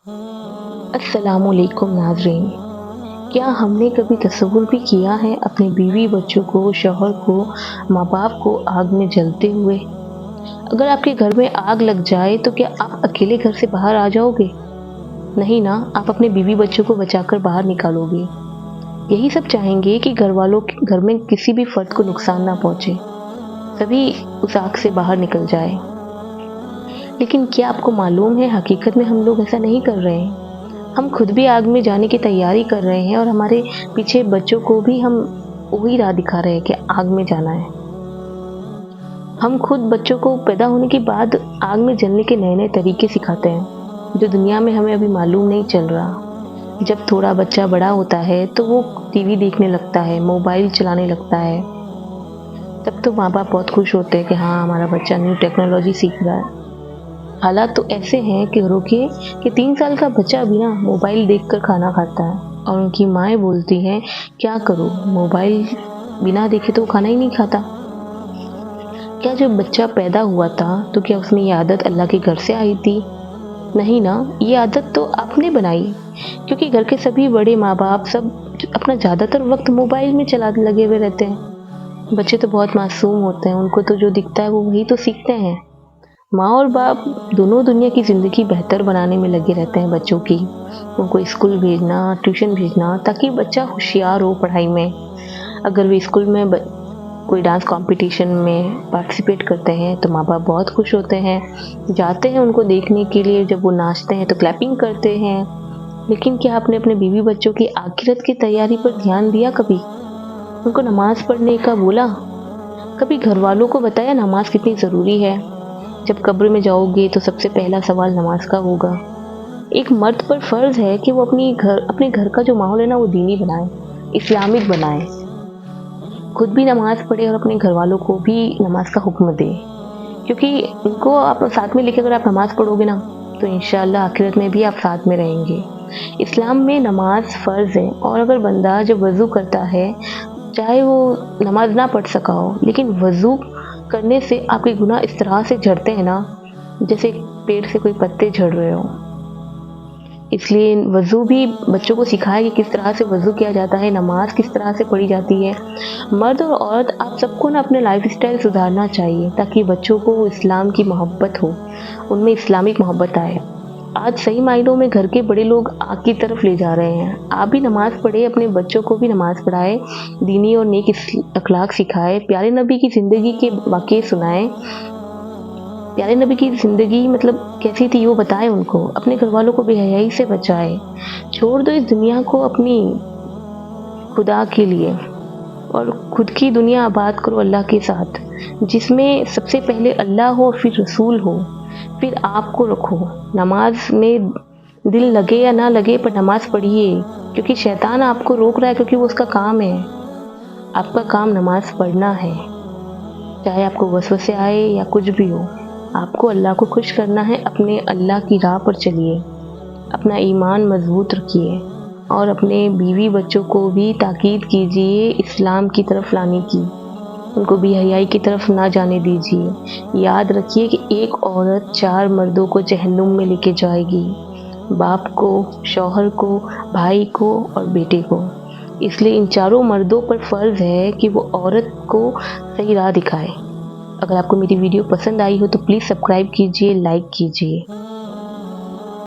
अस्सलाम वालेकुम नाज़रीन। क्या हमने कभी तसव्वुर भी किया है अपने बीवी बच्चों को, शौहर को, माँ बाप को आग में जलते हुए? अगर आपके घर में आग लग जाए तो क्या आप अकेले घर से बाहर आ जाओगे? नहीं ना, आप अपने बीवी बच्चों को बचाकर बाहर निकालोगे। यही सब चाहेंगे कि घर वालों के घर में किसी भी फर्द को नुकसान ना पहुंचे, सभी उस आग से बाहर निकल जाए। लेकिन क्या आपको मालूम है हकीकत में हम लोग ऐसा नहीं कर रहे हैं। हम खुद भी आग में जाने की तैयारी कर रहे हैं और हमारे पीछे बच्चों को भी हम वही राह दिखा रहे हैं कि आग में जाना है। हम खुद बच्चों को पैदा होने के बाद आग में जलने के नए नए तरीके सिखाते हैं जो दुनिया में हमें अभी मालूम नहीं चल रहा। जब थोड़ा बच्चा बड़ा होता है तो वो टीवी देखने लगता है, मोबाइल चलाने लगता है, तब तो माँ बाप बहुत खुश होते हैं कि हाँ हमारा बच्चा न्यू टेक्नोलॉजी सीख रहा है। हालात तो ऐसे हैं कि रोकिए कि 3 साल का बच्चा भी ना मोबाइल देखकर खाना खाता है और उनकी माएँ बोलती हैं क्या करूँ, मोबाइल बिना देखे तो खाना ही नहीं खाता। क्या जब बच्चा पैदा हुआ था तो क्या उसमें ये आदत अल्लाह के घर से आई थी? नहीं ना, ये आदत तो आपने बनाई, क्योंकि घर के सभी बड़े माँ बाप सब अपना ज़्यादातर वक्त मोबाइल में चला लगे हुए रहते हैं। बच्चे तो बहुत मासूम होते हैं, उनको तो जो दिखता है वो वही तो सीखते हैं। माँ और बाप दोनों दुनिया की ज़िंदगी बेहतर बनाने में लगे रहते हैं बच्चों की। उनको स्कूल भेजना, ट्यूशन भेजना ताकि बच्चा होशियार हो पढ़ाई में। अगर वे स्कूल में कोई डांस कंपटीशन में पार्टिसिपेट करते हैं तो माँ बाप बहुत खुश होते हैं, जाते हैं उनको देखने के लिए। जब वो नाचते हैं तो क्लैपिंग करते हैं। लेकिन क्या आपने अपने बीवी बच्चों की आखिरत की तैयारी पर ध्यान दिया कभी? उनको नमाज़ पढ़ने का बोला? कभी घर वालों को बताया नमाज़ कितनी ज़रूरी है? जब कब्र में जाओगे तो सबसे पहला सवाल नमाज का होगा। एक मर्द पर फर्ज है कि वो अपने घर का जो माहौल है ना वो दीनी बनाए, इस्लामिक बनाए, खुद भी नमाज पढ़े और अपने घर वालों को भी नमाज का हुक्म दे। क्योंकि उनको आप साथ में लेके अगर आप नमाज पढ़ोगे ना तो इंशाअल्लाह आखिरत में भी आप साथ में रहेंगे। इस्लाम में नमाज फ़र्ज़ है और अगर बंदा जब वज़ू करता है, चाहे वो नमाज ना पढ़ सका हो, लेकिन वज़ू करने से आपके गुनाह इस तरह से झड़ते हैं ना जैसे पेड़ से कोई पत्ते झड़ रहे हो। इसलिए वज़ू भी बच्चों को सिखाया कि किस तरह से वज़ू किया जाता है, नमाज किस तरह से पढ़ी जाती है। मर्द और औरत आप सबको ना अपने लाइफ़स्टाइल सुधारना चाहिए ताकि बच्चों को इस्लाम की मोहब्बत हो, उनमें इस्लामिक मोहब्बत आए। आज सही मायनों में घर के बड़े लोग आग की तरफ ले जा रहे हैं। आप भी नमाज़ पढ़ें, अपने बच्चों को भी नमाज़ पढ़ाएँ, दीनी और नेक अखलाक सिखाएँ, प्यारे नबी की ज़िंदगी के वाक़ये सुनाएँ। प्यारे नबी की ज़िंदगी मतलब कैसी थी वो बताएँ उनको, अपने घरवालों को बेहयाई से बचाएँ। छोड़ दो इस दुनिया को अपनी खुदा के लिए और खुद की दुनिया आबाद करो अल्लाह के साथ, जिसमें सबसे पहले अल्लाह हो, फिर रसूल हो, फिर आपको रखो। नमाज में दिल लगे या ना लगे पर नमाज पढ़िए, क्योंकि शैतान आपको रोक रहा है, क्योंकि वो उसका काम है। आपका काम नमाज पढ़ना है, चाहे आपको वसवसे आए या कुछ भी हो। आपको अल्लाह को खुश करना है, अपने अल्लाह की राह पर चलिए, अपना ईमान मजबूत रखिए और अपने बीवी बच्चों को भी ताकीद कीजिए इस्लाम की तरफ लाने की। उनको बेहयाई की तरफ ना जाने दीजिए। याद रखिए कि एक औरत 4 मर्दों को जहन्नुम में लेके जाएगी, बाप को, शौहर को, भाई को और बेटे को। इसलिए इन चारों मर्दों पर फ़र्ज़ है कि वो औरत को सही राह दिखाए। अगर आपको मेरी वीडियो पसंद आई हो तो प्लीज़ सब्सक्राइब कीजिए, लाइक कीजिए।